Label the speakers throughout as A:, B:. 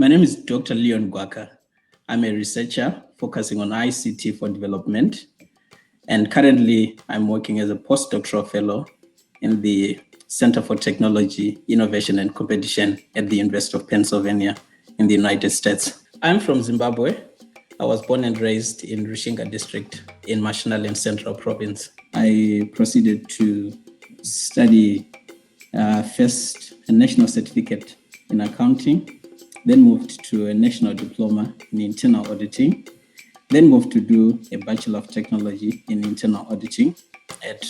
A: My name is Dr. Leon Gwaka. I'm a researcher focusing on ICT for development, and currently I'm working as a postdoctoral fellow in the Center for Technology, Innovation and Competition at the University of Pennsylvania in the United States. I'm from Zimbabwe. I was born and raised in Rushinga district in Mashonaland Central Province. I proceeded to study first a national certificate in accounting, then moved to a national diploma in internal auditing, then moved to do a Bachelor of Technology in internal auditing at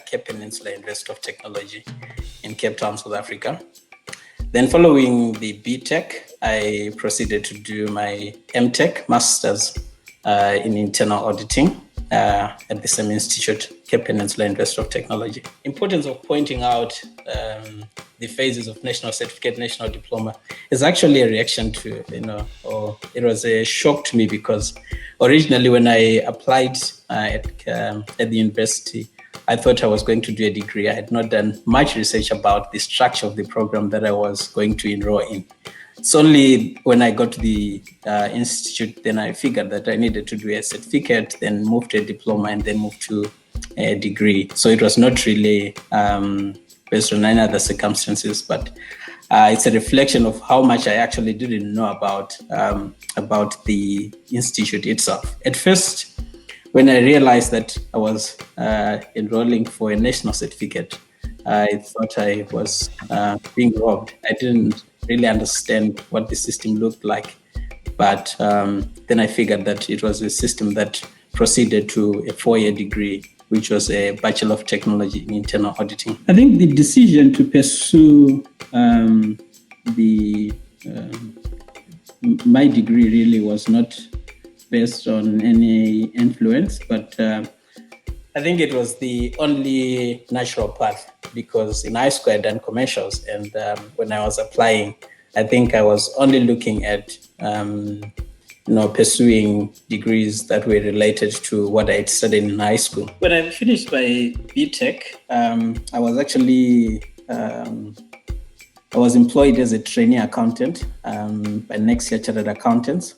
A: Cape Peninsula University of Technology in Cape Town, South Africa. Then following the BTech, I proceeded to do my MTech Masters in internal auditing at the same institute, Cape Peninsula University of Technology. Importance of pointing out the phases of national certificate, national diploma is actually a reaction to, or it was a shock to me because originally when I applied at the university, I thought I was going to do a degree. I had not done much research about the structure of the program that I was going to enroll in. It's only when I got to the institute, then I figured that I needed to do a certificate, then move to a diploma, and then move to a degree. So it was not really based on any other circumstances, but it's a reflection of how much I actually didn't know about the institute itself. At first, when I realized that I was enrolling for a national certificate, I thought I was being robbed. I didn't really understand what the system looked like. But then I figured that it was a system that proceeded to a 4-year degree, which was a Bachelor of Technology in Internal Auditing. I think the decision to pursue my degree really was not based on any influence, but I think it was the only natural path because in high school I'd done commercials, and when I was applying, I think I was only looking at pursuing degrees that were related to what I had studied in high school. When I finished my BTech, I was actually I was employed as a trainee accountant by next year chartered accountants.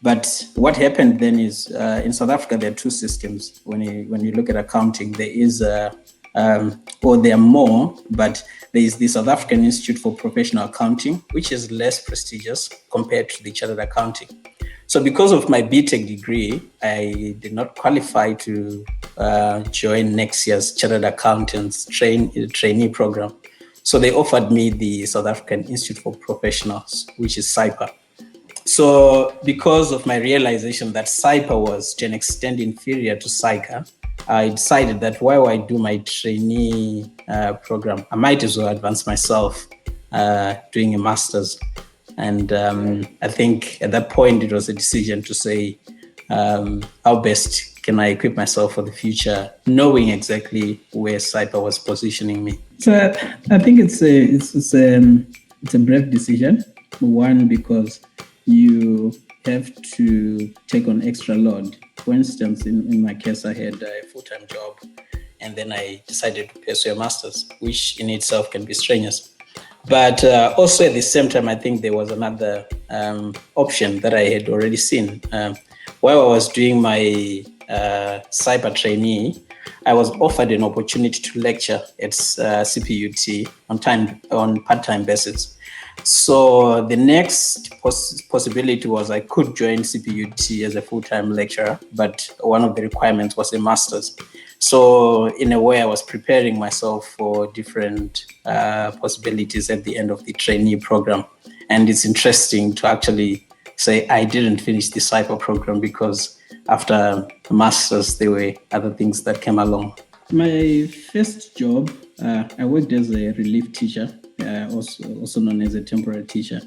A: But what happened then is in South Africa, there are two systems. When you look at accounting, there is there are more, but there is the South African Institute for Professional Accounting, which is less prestigious compared to the chartered accounting. So because of my BTech degree, I did not qualify to join next year's chartered accountants trainee program. So they offered me the South African Institute for Professionals, which is SIPA. So because of my realization that SIPA was to an extent inferior to SICA, I decided that while I do my trainee program, I might as well advance myself doing a master's. And I think at that point, it was a decision to say, how best can I equip myself for the future, knowing exactly where SIPA was positioning me. So I think it's a brave decision. One, because you have to take on extra load. For instance, in my case, I had a full-time job, and then I decided to pursue a master's, which in itself can be strenuous. But also at the same time, I think there was another option that I had already seen. While I was doing my cyber trainee, I was offered an opportunity to lecture at CPUT on part-time basis. So the next possibility was I could join CPUT as a full-time lecturer, but one of the requirements was a master's. So in a way, I was preparing myself for different possibilities at the end of the trainee program. And it's interesting to actually say I didn't finish the cyber program because after the master's, there were other things that came along. My first job, I worked as a relief teacher, also known as a temporary teacher,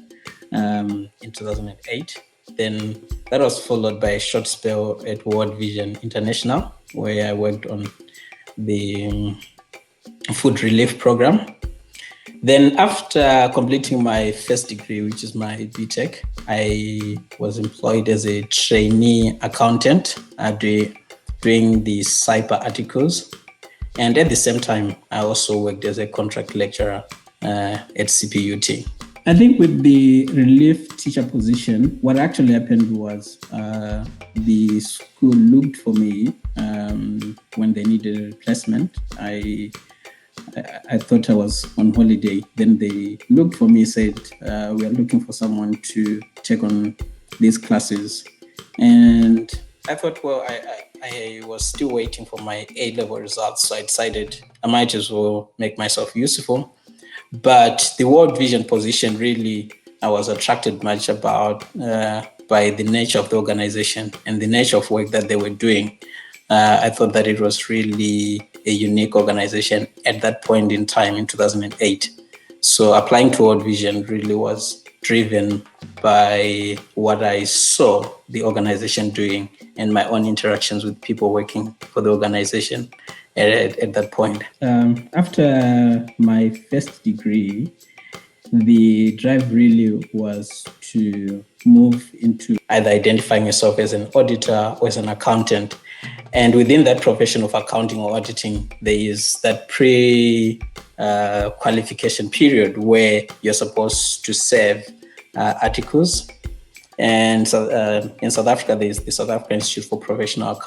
A: in 2008. Then that was followed by a short spell at World Vision International, where I worked on the food relief program. Then after completing my first degree, which is my BTech, I was employed as a trainee accountant doing the cyber articles. And at the same time, I also worked as a contract lecturer at CPUT. I think with the relief teacher position, what actually happened was the school looked for me when they needed a replacement. I thought I was on holiday. Then they looked for me, said, we are looking for someone to take on these classes. And I thought, well, I was still waiting for my A-level results. So I decided I might as well make myself useful. But the World Vision position, really, I was attracted much about by the nature of the organization and the nature of work that they were doing. I thought that it was really a unique organization at that point in time in 2008. So applying to World Vision really was driven by what I saw the organization doing and my own interactions with people working for the organization at that point. After my first degree, the drive really was to move into either identifying yourself as an auditor or as an accountant. And within that profession of accounting or auditing, there is that pre-qualification period where you're supposed to serve articles. And so, in South Africa, there's the South African Institute for Professional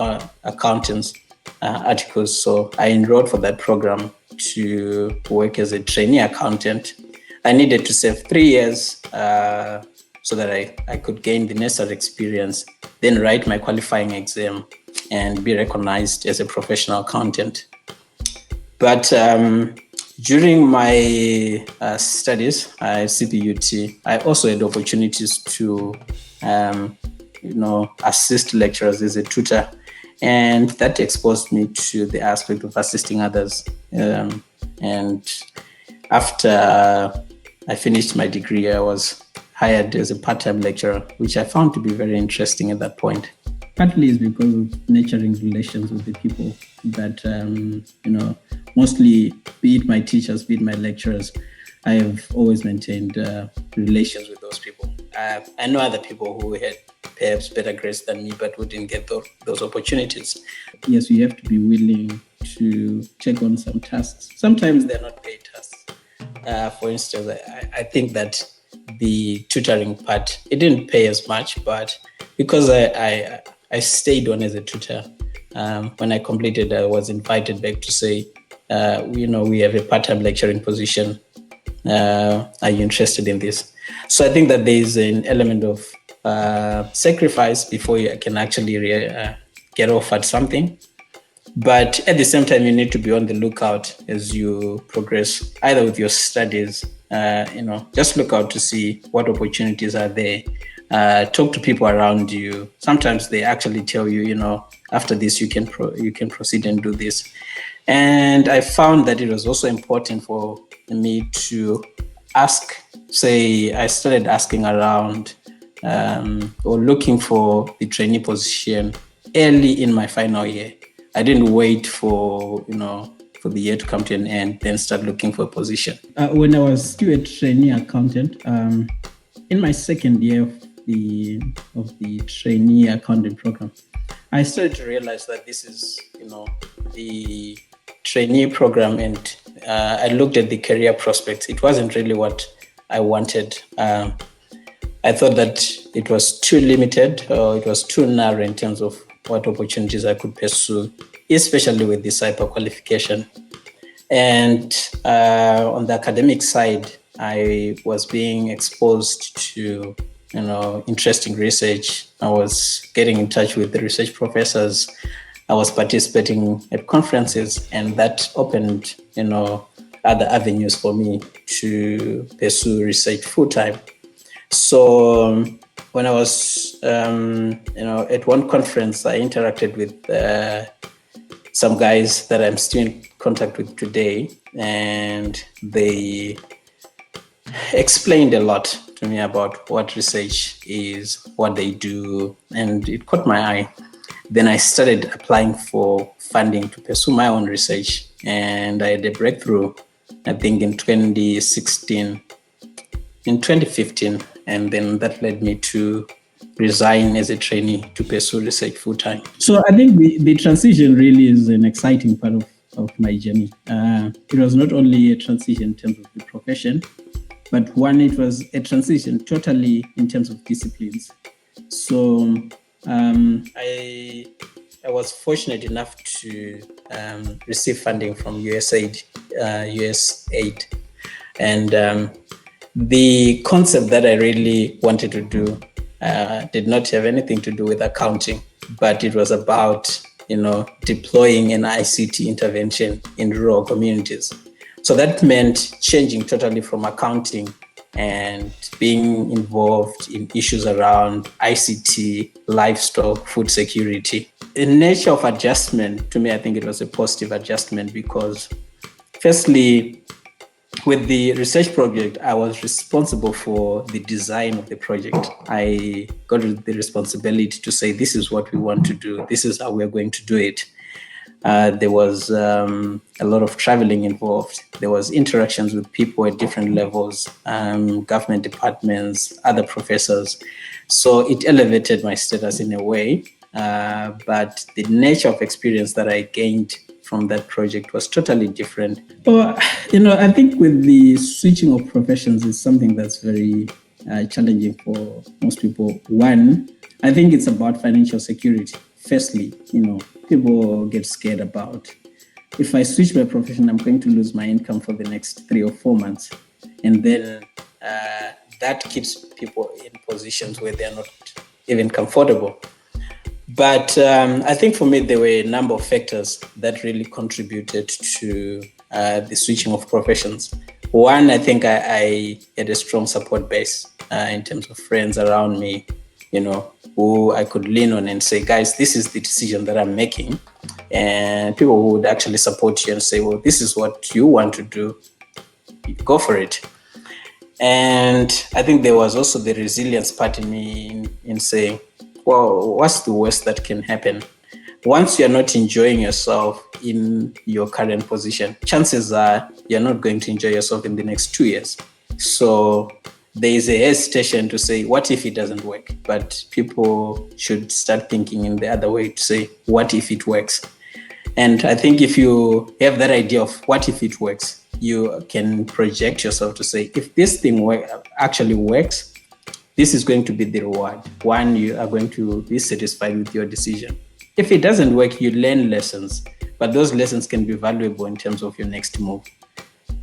A: Accountants articles. So I enrolled for that program to work as a trainee accountant. I needed to serve 3 years so that I could gain the necessary experience, then write my qualifying exam and be recognized as a professional accountant. But during my studies at CPUT, I also had opportunities to assist lecturers as a tutor. And that exposed me to the aspect of assisting others. And after I finished my degree, I was hired as a part-time lecturer, which I found to be very interesting at that point. Partly is because of nurturing relations with the people that, mostly, be it my teachers, be it my lecturers, I have always maintained relations with those people. I know other people who had perhaps better grades than me, but who didn't get those opportunities. Yes, you have to be willing to take on some tasks. Sometimes they're not paid tasks. For instance, I think that the tutoring part, it didn't pay as much, but because I stayed on as a tutor, when I completed, I was invited back to say, we have a part-time lecturing position. Are you interested in this? So I think that there is an element of sacrifice before you can actually get offered something. But at the same time, you need to be on the lookout as you progress, either with your studies, just look out to see what opportunities are there. Talk to people around you. Sometimes they actually tell you, after this, you can proceed and do this. And I found that it was also important for me to ask, I started asking around or looking for the trainee position early in my final year. I didn't wait for the year to come to an end, then start looking for a position. When I was still a trainee accountant, in my second year of the trainee accounting program, I started to realize that this is, the trainee program, and I looked at the career prospects. It wasn't really what I wanted. I thought that it was too limited, or it was too narrow in terms of what opportunities I could pursue, especially with the cyber qualification. And on the academic side, I was being exposed to, interesting research. I was getting in touch with the research professors. I was participating at conferences, and that opened, other avenues for me to pursue research full-time. So when I was, at one conference, I interacted with some guys that I'm still in contact with today, and they explained a lot to me about what research is, what they do, and it caught my eye. Then I started applying for funding to pursue my own research, and I had a breakthrough, I think in 2015, and then that led me to resign as a trainee to pursue research full-time. So I think the transition really is an exciting part of my journey. It was not only a transition in terms of the profession, But one, it was a transition totally in terms of disciplines. So I was fortunate enough to receive funding from USAID, and the concept that I really wanted to do did not have anything to do with accounting, but it was about deploying an ICT intervention in rural communities. So that meant changing totally from accounting and being involved in issues around ICT, livestock, food security. The nature of adjustment, to me, I think it was a positive adjustment because, firstly, with the research project, I was responsible for the design of the project. I got the responsibility to say, this is what we want to do. This is how we're going to do it. There was a lot of traveling involved. There was interactions with people at different levels, government departments, other professors. So it elevated my status in a way. But the nature of experience that I gained from that project was totally different. I think with the switching of professions is something that's very challenging for most people. One, I think it's about financial security. Firstly, people get scared about, if I switch my profession, I'm going to lose my income for the next 3 or 4 months. And then that keeps people in positions where they're not even comfortable. But I think for me, there were a number of factors that really contributed to the switching of professions. One, I think I had a strong support base in terms of friends around me, who I could lean on and say, guys, this is the decision that I'm making. And people would actually support you and say, well, this is what you want to do. Go for it. And I think there was also the resilience part in me in saying, well, what's the worst that can happen? Once you're not enjoying yourself in your current position, chances are you're not going to enjoy yourself in the next 2 years. So there is a hesitation to say, what if it doesn't work? But people should start thinking in the other way to say, what if it works? And I think if you have that idea of what if it works, you can project yourself to say, if this thing actually works, this is going to be the reward. One, you are going to be satisfied with your decision. If it doesn't work, you learn lessons, but those lessons can be valuable in terms of your next move.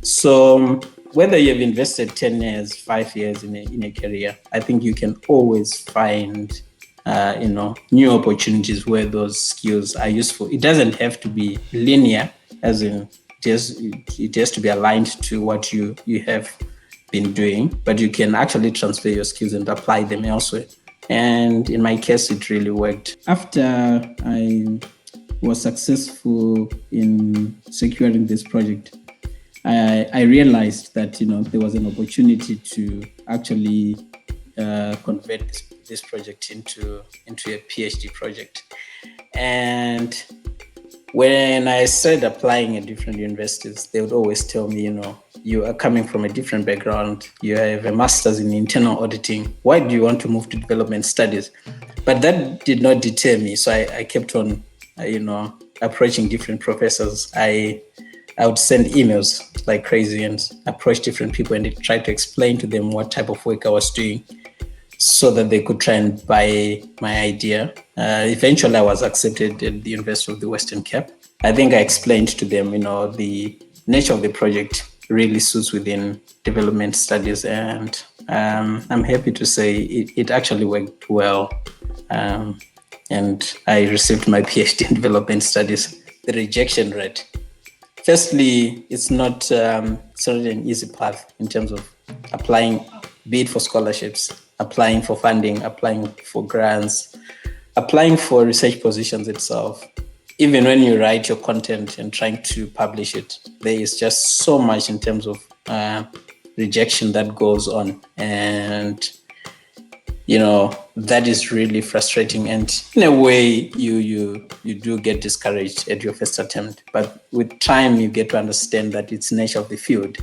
A: So whether you've invested 10 years, 5 years in a career, I think you can always find new opportunities where those skills are useful. It doesn't have to be linear, as in it has to be aligned to what you have been doing, but you can actually transfer your skills and apply them elsewhere. And in my case, it really worked. After I was successful in securing this project, I realized that there was an opportunity to actually convert this project into a PhD project. And when I started applying at different universities, they would always tell me, you are coming from a different background. You have a master's in internal auditing. Why do you want to move to development studies? But that did not deter me. So I kept on, approaching different professors. I would send emails like crazy and approach different people and try to explain to them what type of work I was doing so that they could try and buy my idea. Eventually, I was accepted at the University of the Western Cape. I think I explained to them, the nature of the project really suits within development studies. And I'm happy to say it actually worked well. And I received my PhD in development studies. The rejection rate. Firstly, it's not an easy path in terms of applying, be it for scholarships, applying for funding, applying for grants, applying for research positions itself. Even when you write your content and trying to publish it, there is just so much in terms of rejection that goes on. And, that is really frustrating. And in a way, you do get discouraged at your first attempt. But with time, you get to understand that it's nature of the field.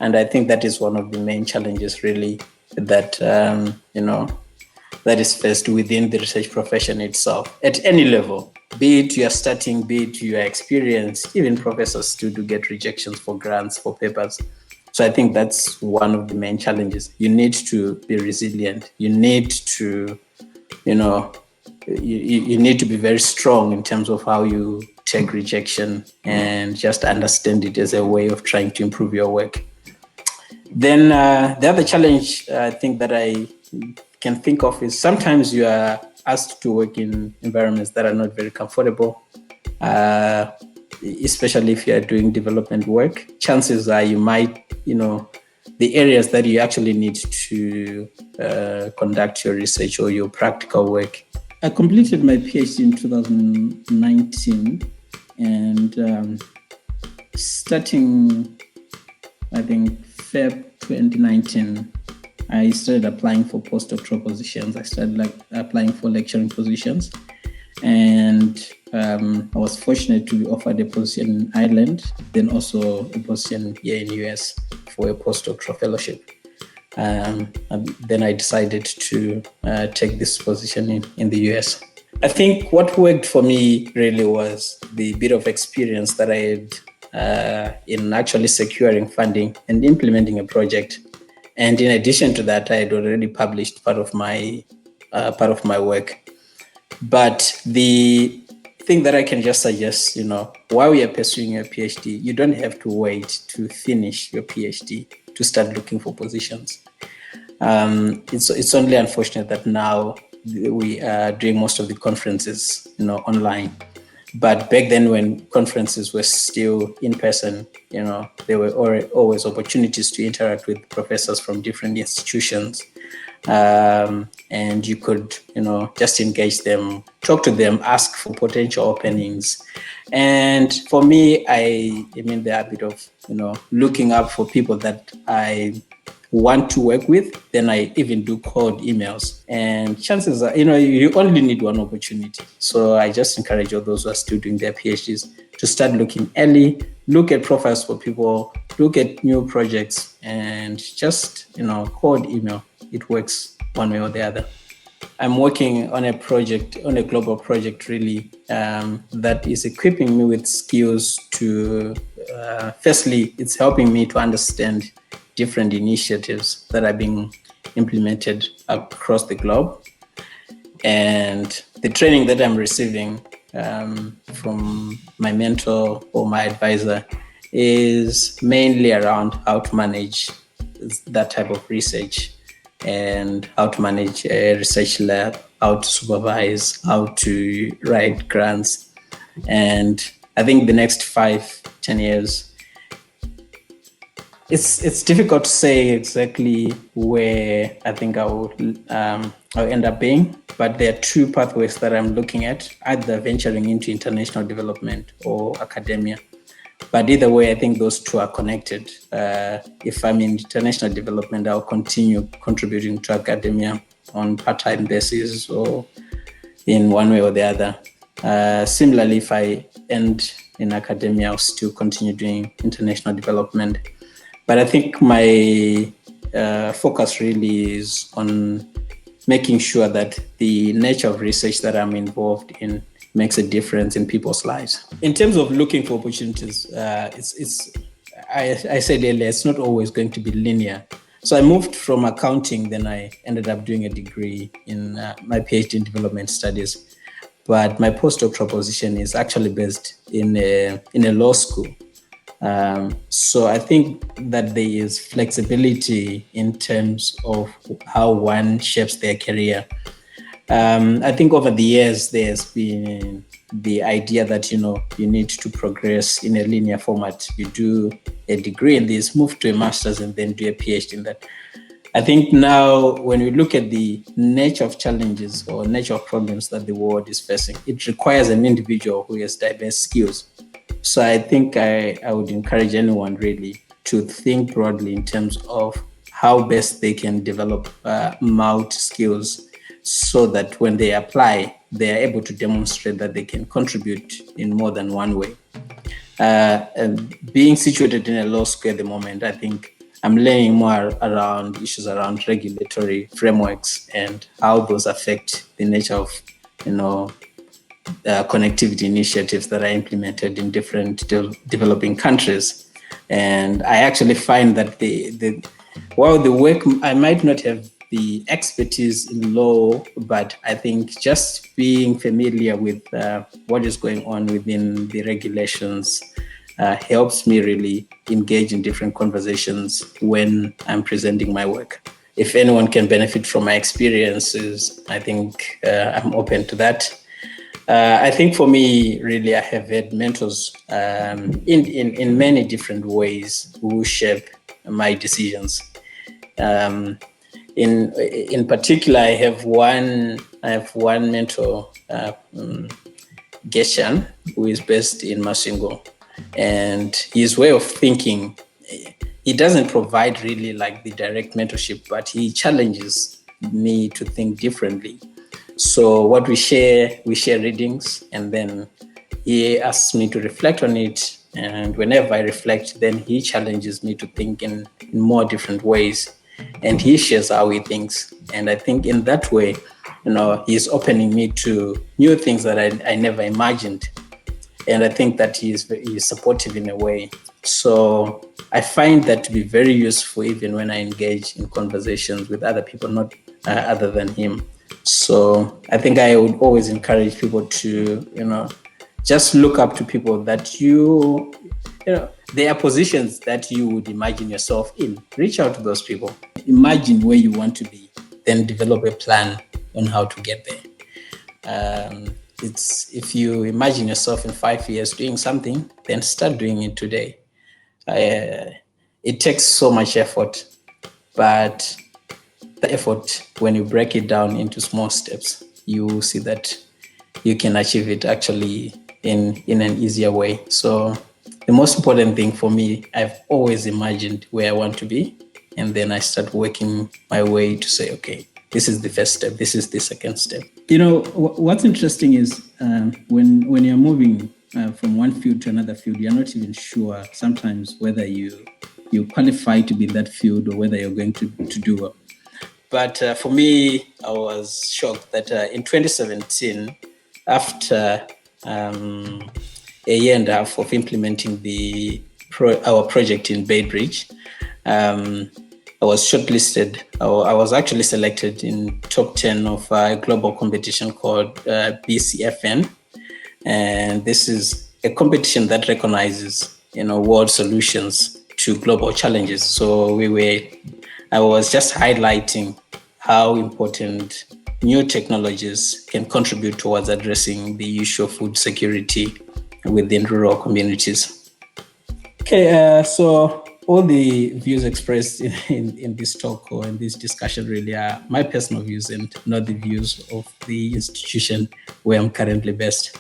A: And I think that is one of the main challenges, really, that, that is faced within the research profession itself, at any level. Be it you are starting, be it you are experienced, even professors still do get rejections for grants, for papers. So I think that's one of the main challenges. You need to be resilient. You need to, you need to be very strong in terms of how you take rejection and just understand it as a way of trying to improve your work. Then the other challenge I think that I can think of is sometimes you are asked to work in environments that are not very comfortable, especially if you are doing development work. Chances are you might, the areas that you actually need to conduct your research or your practical work. I completed my PhD in 2019, and starting, I think, Feb 2019, I started applying for postdoctoral positions. I started applying for lecturing positions, and I was fortunate to be offered a position in Ireland, then also a position here in the US for a postdoctoral fellowship. And then I decided to take this position in the US. I think what worked for me really was the bit of experience that I had in actually securing funding and implementing a project. And in addition to that, I had already published part of my work. But the thing that I can just suggest, while you're pursuing your PhD, you don't have to wait to finish your PhD to start looking for positions. It's only unfortunate that now we are doing most of the conferences, online. But back then, when conferences were still in person, there were always opportunities to interact with professors from different institutions. And you could, just engage them, talk to them, ask for potential openings. And for me, the habit of, looking up for people that I want to work with, then I even do cold emails. And chances are, you only need one opportunity. So I just encourage all those who are still doing their PhDs to start looking early, look at profiles for people, look at new projects, and just, cold email. It works one way or the other. I'm working on a project, on a global project really, that is equipping me with skills to, firstly, it's helping me to understand different initiatives that are being implemented across the globe. And the training that I'm receiving from my mentor or my advisor is mainly around how to manage that type of research and how to manage a research lab, how to supervise, how to write grants. And I think the next 5-10 years, it's difficult to say exactly where I think I'll end up being, but there are two pathways that I'm looking at, either venturing into international development or academia. But either way, I think those two are connected. If I'm in international development, I'll continue contributing to academia on part-time basis or in one way or the other. Similarly, if I end in academia, I'll still continue doing international development. But I think my focus really is on making sure that the nature of research that I'm involved in makes a difference in people's lives. In terms of looking for opportunities, I said earlier, it's not always going to be linear. So I moved from accounting, then I ended up doing a degree in my PhD in development studies. But my postdoctoral position is actually based in a law school. So I think that there is flexibility in terms of how one shapes their career. I think over the years, there's been the idea that, you need to progress in a linear format. You do a degree in this, move to a master's, and then do a PhD in that. I think now when we look at the nature of challenges or nature of problems that the world is facing, it requires an individual who has diverse skills. So I think I would encourage anyone really to think broadly in terms of how best they can develop multi skills so that when they apply, they are able to demonstrate that they can contribute in more than one way. And being situated in a law school at the moment, I think I'm learning more around issues around regulatory frameworks and how those affect the nature of, connectivity initiatives that are implemented in different developing countries. And I actually find that while the work, I might not have the expertise in law, but I think just being familiar with what is going on within the regulations helps me really engage in different conversations when I'm presenting my work. If anyone can benefit from my experiences, I think I'm open to that. I think for me, really, I have had mentors in many different ways who shape my decisions. In particular, I have one mentor, Geshan, who is based in Masingo, and his way of thinking, he doesn't provide really like the direct mentorship, but he challenges me to think differently. So what we share readings, and then he asks me to reflect on it. And whenever I reflect, then he challenges me to think in more different ways. And he shares how he thinks. And I think in that way, he's opening me to new things that I never imagined. And I think that he's supportive in a way. So I find that to be very useful even when I engage in conversations with other people, not other than him. So I think I would always encourage people to, just look up to people that there are positions that you would imagine yourself in. Reach out to those people. Imagine where you want to be, then develop a plan on how to get there. If you imagine yourself in 5 years doing something, then start doing it today. It takes so much effort, but the effort, when you break it down into small steps, you see that you can achieve it actually in an easier way. So the most important thing for me, I've always imagined where I want to be, and then I start working my way to say, okay, this is the first step, this is the second step. What's interesting is when you're moving from one field to another field, you're not even sure sometimes whether you qualify to be in that field or whether you're going to do well. But for me, I was shocked that in 2017, after a year and a half of implementing our project in Bay Bridge, I was shortlisted. I was actually selected in top 10 of a global competition called BCFN. And this is a competition that recognizes, world solutions to global challenges. So I was just highlighting how important new technologies can contribute towards addressing the issue of food security within rural communities. Okay, so all the views expressed in this talk or in this discussion really are my personal views and not the views of the institution where I'm currently based.